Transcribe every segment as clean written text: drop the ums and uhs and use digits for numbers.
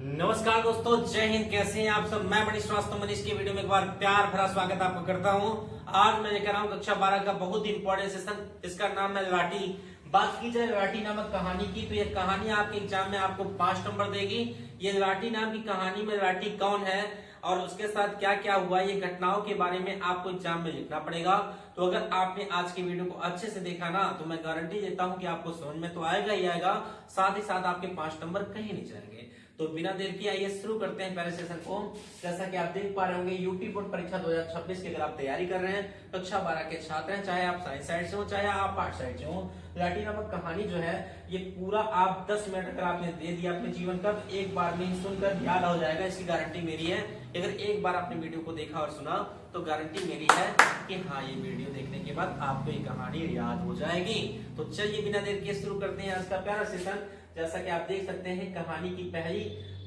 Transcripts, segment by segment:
नमस्कार दोस्तों, जय हिंद। कैसे हैं आप सब। मैं मनीष श्रीवास्तव मनीष की वीडियो में एक बार प्यार भरा स्वागत आपको करता हूं। आज मैं लेकर आऊं कक्षा 12 का बहुत इंपॉर्टेंट सेशन। इसका नाम है लाठी। बात की जाए लाठी नामक कहानी की, तो यह कहानी आपके एग्जाम में आपको 5 नंबर देगी। ये लाठी नाम की कहानी में लाठी कौन है और उसके साथ क्या क्या हुआ, ये घटनाओं के बारे में आपको एग्जाम में लिखना पड़ेगा। तो अगर आपने आज की वीडियो को अच्छे से देखा ना, तो मैं गारंटी देता हूं कि आपको समझ में तो आएगा ही आएगा, साथ ही साथ आपके 5 नंबर कहीं नहीं जाएंगे। तो बिना देर किए आइए शुरू करते हैं पहले सेशन को। जैसा कि आप देख पा रहे होंगे, यूपी बोर्ड परीक्षा 2026 की अगर आप तैयारी कर रहे हैं, कक्षा 12 के छात्र हैं, चाहे आप साइंस साइड से हो चाहे आप आर्ट साइड से हो, लाठी नामक कहानी जो है ये पूरा आप 10 मिनट अगर आपने दे दिया अपने जीवन का, तो एक बार में ही सुनकर याद हो जाएगा। इसकी गारंटी मेरी है। अगर एक बार आपने वीडियो को देखा और सुना तो गारंटी मेरी है कि हाँ, ये वीडियो देखने के बाद आपको ये कहानी याद हो जाएगी। तो चलिए बिना देर किए शुरू करते हैं आज का प्यारा सेशन। जैसा कि आप देख सकते हैं, कहानी की पहली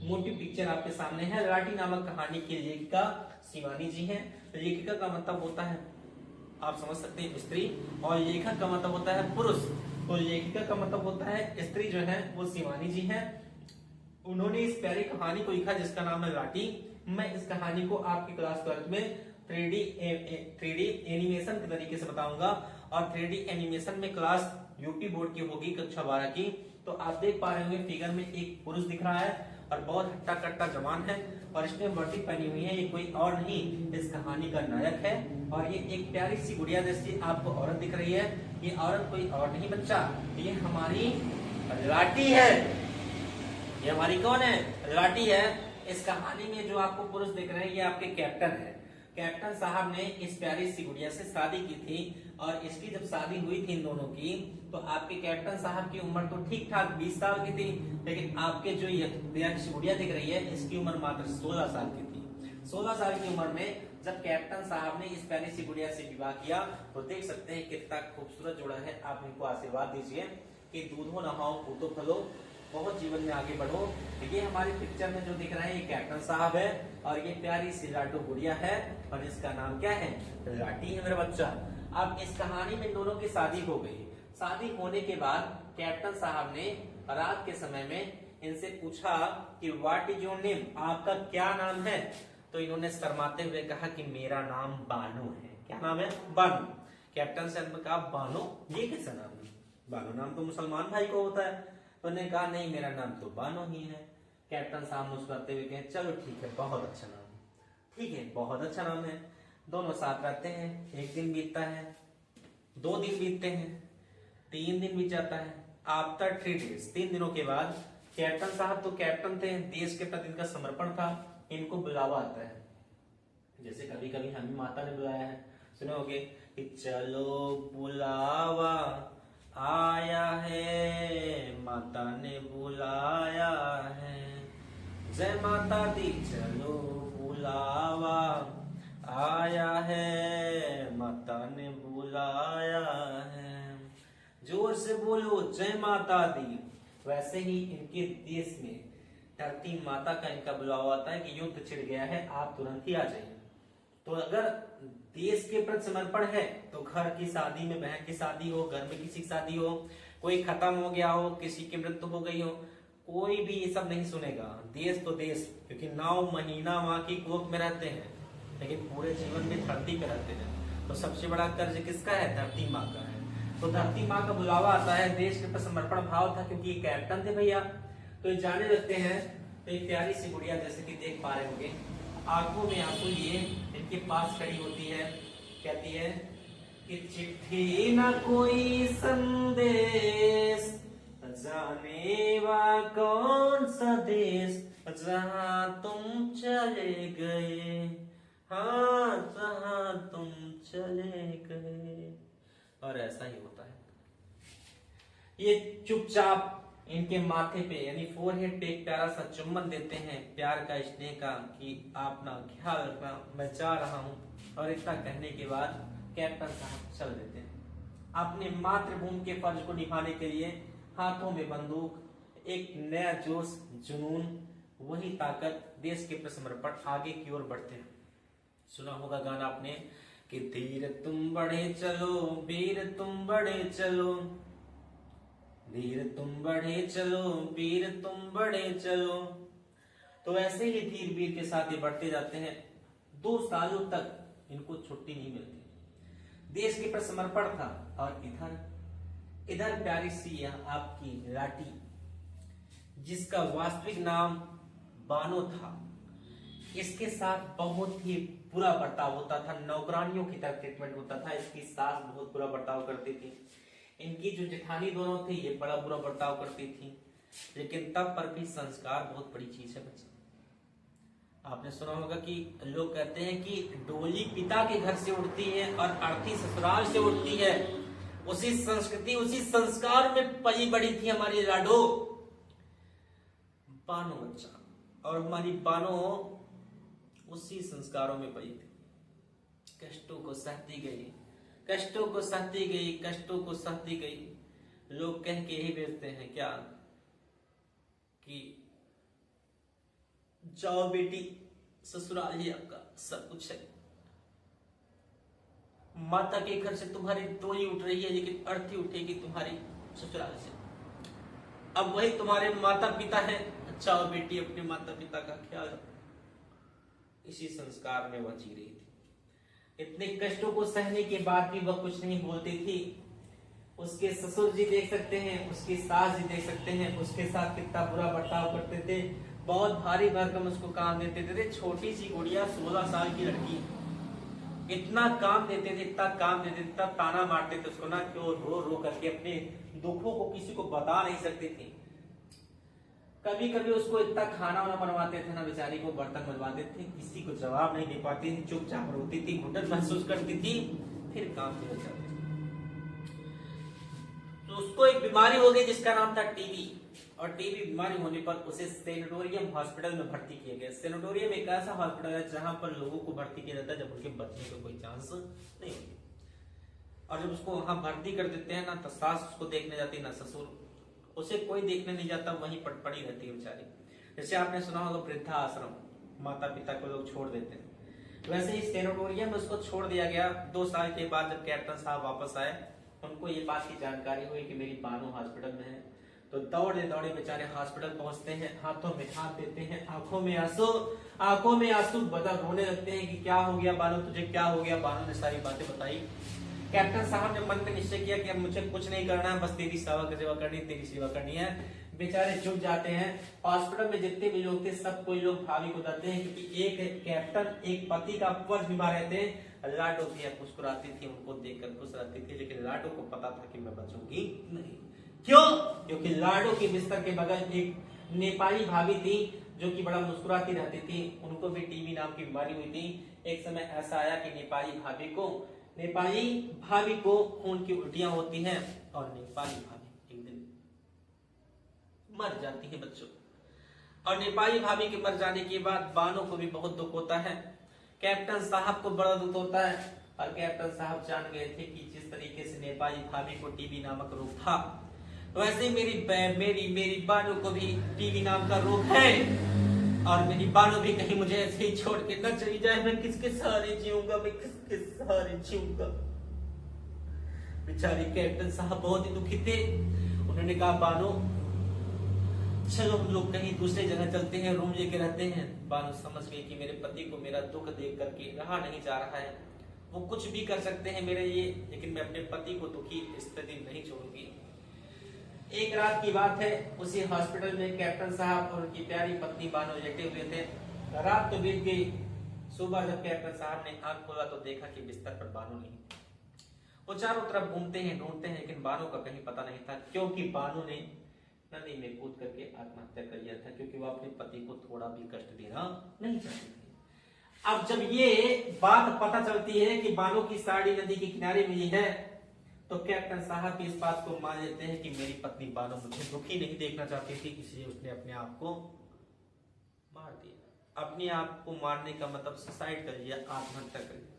मोटी पिक्चर आपके सामने है। लाठी नामक कहानी की लेखिका शिवानी जी हैं। लेखिका का मतलब होता है, आप समझ सकते हैं, स्त्री, और लेखक का मतलब होता है पुरुष। तो लेखिका का मतलब होता है स्त्री जो है वो शिवानी जी हैं। उन्होंने इस प्यारी कहानी को लिखा जिसका नाम है लाठी। मैं इस कहानी को आपकी क्लास 12 में 3D एनिमेशन के तरीके से बताऊंगा, और 3D एनिमेशन में क्लास यूपी बोर्ड की होगी कक्षा 12 की। तो आप देख पा रहे होंगे फिगर में एक पुरुष दिख रहा है और बहुत हट्टा कट्टा जवान है, और इसने वर्दी पहनी हुई है। ये कोई और नहीं, इस कहानी का नायक है। और ये एक प्यारी सी गुड़िया जैसी आपको औरत दिख रही है। ये औरत कोई और नहीं बच्चा, ये हमारी लाठी है। ये हमारी कौन है? लाठी है। इस कहानी में जो आपको पुरुष दिख रहे हैं ये आपके कैप्टन है। कैप्टन साहब ने इस प्यारी सी गुड़िया से शादी की थी, और इसकी जब शादी हुई थी इन दोनों की, तो आपके कैप्टन साहब की उम्र तो ठीक ठाक 20 साल की थी, लेकिन आपके जो ये प्यारी सी गुड़िया दिख रही है इसकी उम्र मात्र 16 साल की थी। 16 साल की उम्र में जब कैप्टन साहब ने इस प्यारी सी गुड़िया से विवाह किया, तो देख सकते हैं कितना खूबसूरत जोड़ा है। आप इनको आशीर्वाद दीजिए कि दूधो नहाओ पूतो फलो, बहुत जीवन में आगे बढ़ो। ये हमारी पिक्चर में जो दिख रहा है ये कैप्टन साहब है, और ये प्यारी सी लाटू गुड़िया है, और इसका नाम क्या है? लाठी है मेरा बच्चा। अब इस कहानी में दोनों की शादी हो गई। शादी होने के बाद कैप्टन साहब ने रात के समय में इनसे पूछा कि व्हाट इज योर नेम, आपका क्या नाम है? तो इन्होंने शर्माते हुए कहा कि मेरा नाम बानो है। क्या नाम है? बानो। कैप्टन साहब ने कहा बानो, ये कैसा नाम है? बानो नाम तो मुसलमान भाई को होता है। तो उन्होंने कहा नहीं, मेरा नाम तो बानो ही है। कैप्टन साहब मुस्कुराते हुए कहे चलो ठीक है, बहुत अच्छा नाम है। ठीक है, बहुत अच्छा नाम है। दोनों साथ रहते हैं। एक दिन बीतता है, 2 दिन बीतते हैं, 3 दिन बीत जाता है। आफ्टर 3 डेज, 3 दिनों के बाद कैप्टन साहब तो कैप्टन थे, देश के प्रति इनका समर्पण था। इनको बुलावा आता है, जैसे कभी कभी हमें माता ने बुलाया है, सुने होगे कि चलो बुलावा आया है, माता ने बुलाया है, जय माता दी चलो बुलावा आया है, माता ने बुलाया है, जोर से बोलो जय माता दी। वैसे ही इनके देश में धरती माता का इनका बुलावा आता है कि युद्ध छिड़ गया है, आप तुरंत ही आ जाइए। तो अगर देश के प्रति समर्पण है तो घर की शादी में, बहन की शादी हो, घर में किसी की शादी हो, कोई खत्म हो गया हो, किसी की मृत्यु हो गई हो, कोई भी ये सब नहीं सुनेगा। देश तो देश, क्योंकि 9 महीना माँ की कोख में रहते हैं, लेकिन पूरे जीवन में धरती पे रहते हैं। तो सबसे बड़ा कर्ज किसका है? धरती माँ का है। तो धरती माँ का बुलावा आता है, देश के प्रति समर्पण भाव था, क्योंकि ये कैप्टन थे भैया। तो जाने लगते हैं। तो एक प्यारी सी गुड़िया जैसे कि देख पा रहे होंगे, आंखों में आंसू लिए इनके पास खड़ी होती है, कहती है कि चिट्ठी न कोई संदेश, जाने वा कौन सा देश, जहां तुम चले गए, हाँ जहां तुम चले गए। और ऐसा ही होता है। ये चुपचाप इनके माथे पे यानी फोरहेड पे एक प्यारा सा चुम्बन देते हैं, प्यार का, स्नेह का, कि आप अपना ख्याल रखना, मैं जा रहा हूं। और इतना कहने के बाद कैप्टन साहब चल देते हैं अपने मातृभूमि के फर्ज को निभाने के लिए। हाथों में बंदूक, एक नया जोश, जुनून, वही ताकत, देश के प्रति समर्पण, आगे की ओर बढ़ते हैं। सुना होगा गाना आपने कि धीर तुम बढ़े चलो, वीर तुम बढ़े चलो, धीर तुम बढ़े चलो, वीर तुम बढ़े चलो, तो ऐसे ही धीरे वीर के साथ ये बढ़ते जाते हैं। 2 सालों तक इनको छुट्टी नहीं मिलती। देश के प्रति समर्पण था। और इधर प्यारी सी आपकी लाटी, जिसका वास्तविक नाम बानो था, इसके साथ बहुत ही बुरा बर्ताव होता था। नौकरानियों की तरह ट्रीटमेंट होता था। इसकी सास बहुत बुरा बर्ताव करती थी। इनकी जो जेठानी दोनों थी ये बड़ा बुरा बर्ताव करती थी। लेकिन तब पर भी संस्कार बहुत बड़ी चीज है बच्चे। आपने सुना होगा कि लोग कहते हैं कि डोली पिता के घर से उड़ती है और अर्थी ससुराल से उड़ती है। उसी संस्कृति उसी संस्कार में पली बड़ी थी हमारी लाडो बानो बच्चा, और हमारी बानो उसी संस्कारों में पली थी। कष्टों को सहती गई, कष्टों को सहती गई, कष्टों को सहती गई। लोग कह के यही बेचते हैं क्या कि जाओ बेटी ससुराल ही आपका सब कुछ है। माता के घर से तुम्हारी डोली उठ रही है, लेकिन अर्थी उठेगी तुम्हारी ससुराल से। अब वही तुम्हारे माता पिता हैं। जाओ बेटी अपने माता पिता का ख्याल रखो। इसी संस्कार में वह जी रही थी। इतने कष्टों को सहने के बाद भी वह कुछ नहीं बोलती थी। उसके ससुर जी देख सकते हैं, उसकी सास जी देख सकते हैं, उसके साथ कितना बुरा बर्ताव करते थे। बहुत भारी भरकम उसको काम देते थे। छोटी सी गुड़िया 16 साल की लड़की, इतना काम देते थे, इतना काम देते थे, इतना ताना मारते थे उसको ना कि वो रो रो करके अपने दुखों को किसी को बता नहीं सकती थी। कभी कभी उसको इतना खाना वाना बनवाते थे ना, बेचारी को बर्तन बनवाते थे, किसी को जवाब नहीं दे पाती थी, चुपचाप रोती थी, घुटन महसूस करती थी, फिर काम पे जाती थी। तो उसको एक बीमारी हो गई जिसका नाम था टीबी। और टीबी बीमारी होने पर उसे सेनेटोरियम हॉस्पिटल में भर्ती किया गया। सेनेटोरियम एक ऐसा हॉस्पिटल है जहां पर लोगों को भर्ती किया जाता है जब उनके बच्चे को कोई चांस नहीं होती। और जब उसको वहां भर्ती कर देते हैं ना, तो सास उसको देखने जाती है ना ससुर, उसे कोई देखने नहीं जाता, वहीं पड़ी रहती है बेचारी। जैसे आपने सुना होगा वृद्धा आश्रम, माता पिता को लोग छोड़ देते हैं, वैसे ही सेनेटोरियम में उसको छोड़ दिया गया। 2 साल के बाद जब कैप्टन साहब वापस आए, उनको ये बात की जानकारी हुई कि मेरी बानो हॉस्पिटल में है। तो दौड़े दौड़े बेचारे हॉस्पिटल पहुंचते हैं, हाथों में हाथ देते हैं, आंखों में आंसू बदल रोने लगते हैं कि क्या हो गया बानो, तुझे क्या हो गया। बानो ने सारी बातें बताई। कैप्टन साहब ने मन में निश्चय किया कि अब मुझे कुछ नहीं करना है, बस तेरी सेवा करनी, तेरी सेवा करनी है। बेचारे चुप जाते हैं। हॉस्पिटल में जितने भी लोग थे सब कोई लोग भाभी को बताते हैं, क्योंकि एक कैप्टन एक पति का फर्ज निभा रहे थे। लाडो भी मुस्कुराती थी, उनको देखकर खुश रहती थी, लेकिन लाडो को पता था कि मैं बचूंगी नहीं। क्यों? क्योंकि लाडो के बिस्तर के बगल एक नेपाली भाभी थी जो कि बड़ा मुस्कुराती रहती थी। उनको भी टीबी नाम की बीमारी हुई थी। एक समय ऐसा आया कि नेपाली भाभी को खून की उल्टियां होती हैं और नेपाली भाभी एक दिन मर जाती है बच्चों। और नेपाली भाभी के मर जाने के बाद बानो को भी बहुत दुख होता है, कैप्टन साहब को बड़ा दुख होता है। और कैप्टन साहब जान गए थे कि जिस तरीके से नेपाली भाभी को टीबी नामक रोग था, वैसे मेरी बानो को भी टीबी नाम का रोग है। और मेरी बानो भी कहीं मुझे ऐसे ही छोड़ के न चली जाए। मैं किसके सहारे जीऊंगा, मैं किसके सहारे जीऊंगा। बेचारे कैप्टन साहब बहुत ही दुखी थे। उन्होंने कहा बानो चलो हम लोग कहीं दूसरे जगह चलते हैं, रूम लेके रहते हैं। बानो समझ गई कि मेरे पति को मेरा दुख देख करके रहा नहीं जा रहा है, वो कुछ भी कर सकते हैं मेरे लिए, लेकिन मैं अपने पति को दुखी स्थिति नहीं छोड़ूंगी। एक रात की बात है, उसी हॉस्पिटल में कैप्टन साहब और उनकी प्यारी पत्नी बानो लेटे हुए थे। रात तो बीत गई। सुबह जब कैप्टन साहब ने आंख खोला तो देखा कि बिस्तर पर बानो नहीं। वो चारों तरफ घूमते हैं, ढूंढते हैं, लेकिन बानो का कहीं पता नहीं था, क्योंकि बानो ने नदी में कूद करके आत्महत्या कर लिया था, क्योंकि वो अपने पति को थोड़ा भी कष्ट देना नहीं चाहती थी। अब जब ये बात पता चलती है कि बानो की साड़ी नदी के किनारे मिली है, तो कैप्टन साहब भी इस बात को मान लेते हैं कि मेरी पत्नी बानो मुझे दुखी नहीं देखना चाहती थी, इसलिए उसने अपने आप को मार दिया। अपने आप को मारने का मतलब सुसाइड कर लिया, आत्महत्या कर लिया।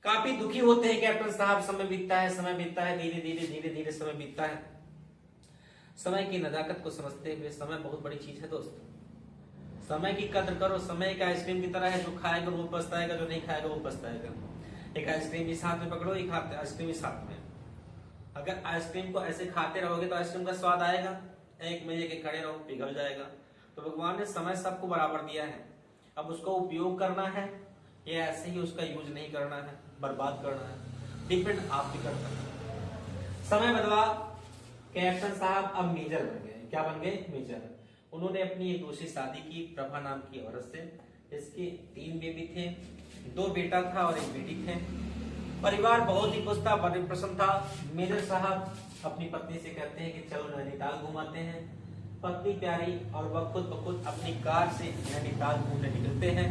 काफी दुखी होते हैं कैप्टन साहब। समय बीतता है, धीरे धीरे समय बीतता है। समय की नजाकत को समझते हुए, समय बहुत बड़ी चीज है दोस्त, समय की कद्र करो। समय का आइसक्रीम की तरह है, जो खाएगा वो पछताएगा, जो नहीं खाएगा वो पछताएगा। एक आइसक्रीम इस हाथ में पकड़ो, एक हाथ आइसक्रीम इस हाथ में। अगर आइसक्रीम को ऐसे खाते रहोगे तो आइसक्रीम का स्वाद आएगा, एक में लेके खड़े रहो पिघल जाएगा। तो भगवान ने समय सबको बराबर दिया है, अब उसका उपयोग करना है या ऐसे ही उसका यूज नहीं करना है, बर्बाद करना है, डिपेंड आप भी करता है। समय बदला, कैप्टन साहब अब मेजर बन गए। क्या बन गए? मेजर। उन्होंने अपनी एक दूसरी शादी की प्रभा नाम की औरत से। इसके 3 बेबी थे, 2 बेटा था और 1 बेटी थे। परिवार बहुत ही खुश था, बड़े प्रसन्न था। मेजर साहब अपनी पत्नी से कहते हैं कि चलो नैनीताल घुमाते हैं। पत्नी प्यारी और वह खुद ब खुद अपनी कार से नैनीताल घूमने निकलते हैं।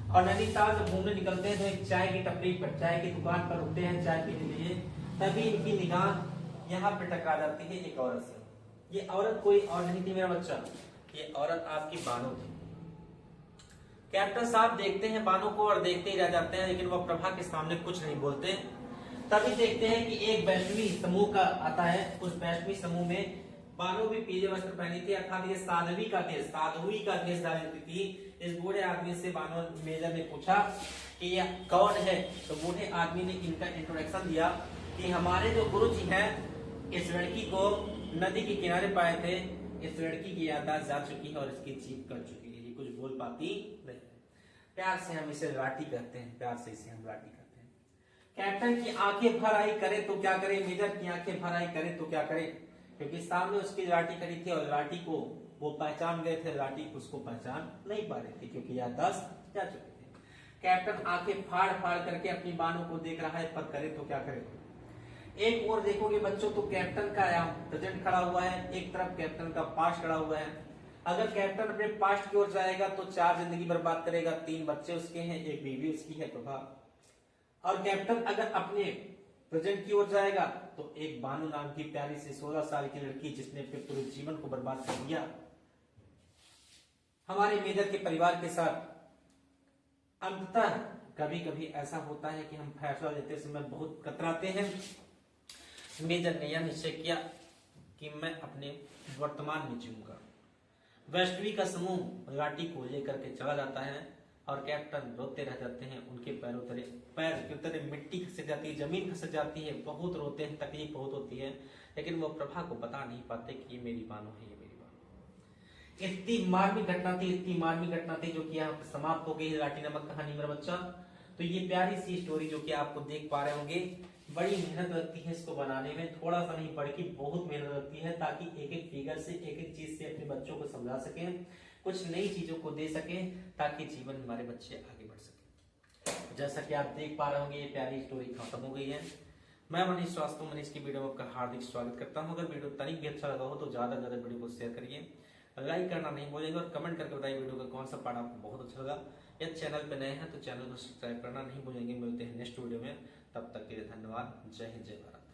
और नैनीताल जब घूमने निकलते हैं तो एक चाय की टपरी पर, चाय की दुकान पर रुकते हैं चाय पीने के लिए। तभी इनकी निगाह यहाँ पे टकरा जाती है एक औरत से। ये औरत कोई और नहीं थी मेरा बच्चा, ये औरत आपकी बानो थी। कैप्टन साहब देखते हैं बानो को और देखते ही रह जाते हैं, लेकिन वह प्रभा के सामने कुछ नहीं बोलते। तभी देखते हैं कि एक वैष्णवी समूह का आता है। उस वैष्णवी समूह में बानो भी पीले वस्त्र पहनी थी, अर्थात ये साध्वी का देश धारण थी। इस बूढ़े आदमी से बानो मेजर ने पूछा कि यह कौन है। तो बूढ़े आदमी ने इनका इंट्रोडक्शन दिया कि हमारे जो गुरु जी हैं, इस लड़की को नदी के किनारे पाए थे। इस लड़की की याददाश्त जा चुकी है और इसकी जीप कर चुकी है, ये कुछ बोल पाती नहीं। प्यार से हम इसे लाठी कहते हैं, प्यार से इसे हम लाठी कहते हैं। कैप्टन की आंखें भर आई करे तो क्या करे, मेजर की आंखें भर आई करे तो क्या करे, क्योंकि सामने उसकी लाठी खड़ी थी और लाठी को वो पहचान गए थे, लाठी उसको पहचान नहीं पा रही थी क्योंकि याददाश्त जा चुकी थी। कैप्टन आंखें फाड़ फाड़ करके अपनी बानों को देख रहा है, पर करे तो क्या करे। एक और देखोगे बच्चों तो कैप्टन का प्रेजेंट खड़ा हुआ है, एक तरफ कैप्टन का पास्ट खड़ा हुआ है। अगर कैप्टन अपने पास्ट की ओर जाएगा तो 4 जिंदगी बर्बाद करेगा, 3 बच्चे उसके हैं, 1 बीवी उसकी है प्रभा। और कैप्टन अगर अपने प्रेजेंट की ओर जाएगा तो एक बानू नाम की प्यारी सी 16 साल की लड़की, जिसने अपने पूरे जीवन को बर्बाद कर दिया। हमारे मेजर के परिवार के साथ अंततः कभी कभी ऐसा होता है कि हम फैसला लेते समय बहुत कतराते हैं। मेजर ने यह निश्चय किया कि मैं अपने वर्तमान में जीऊंगा। वैष्णवी का समूह लाठी को लेकर के चला जाता है और कैप्टन रोते रह जाते हैं। उनके पैरों तले, पैर के तले मिट्टी खसक जाती है, जमीन खसक जाती है, बहुत रोते हैं, तकलीफ बहुत होती है, लेकिन वो प्रभा को बता नहीं पाते कि ये मेरी बानो है, ये मेरी बानो। इतनी मार्मिक घटना थी, इतनी मार्मिक घटना थी जो कि यहाँ पे समाप्त हो गई लाठी नामक कहानी मेरा बच्चा। तो ये प्यारी सी स्टोरी जो कि आपको देख पा रहे होंगे, बड़ी मेहनत लगती है इसको बनाने में, थोड़ा सा नहीं पढ़ के बहुत मेहनत लगती है, ताकि एक एक फिगर से, एक एक चीज से अपने बच्चों को समझा सके, कुछ नई चीजों को दे सके, ताकि जीवन में हमारे बच्चे आगे बढ़ सके। जैसा कि आप देख पा रहे होंगे, ये प्यारी स्टोरी खत्म हो गई है। मैं मनीष श्रीवास्तव, मनीष की वीडियो में आपका हार्दिक स्वागत करता हूँ। अगर वीडियो तनिक भी अच्छा लगा हो तो ज्यादा से ज्यादा वीडियो को शेयर करिए, लाइक करना नहीं भूलिएगा और कमेंट करके बताइए वीडियो का कौन सा पार्ट आपको बहुत अच्छा लगा। यदि चैनल पे नए हैं तो चैनल को सब्सक्राइब करना नहीं भूलेंगे। मिलते हैं नेक्स्ट वीडियो में, तब तक के लिए धन्यवाद। जय हिंद, जय भारत।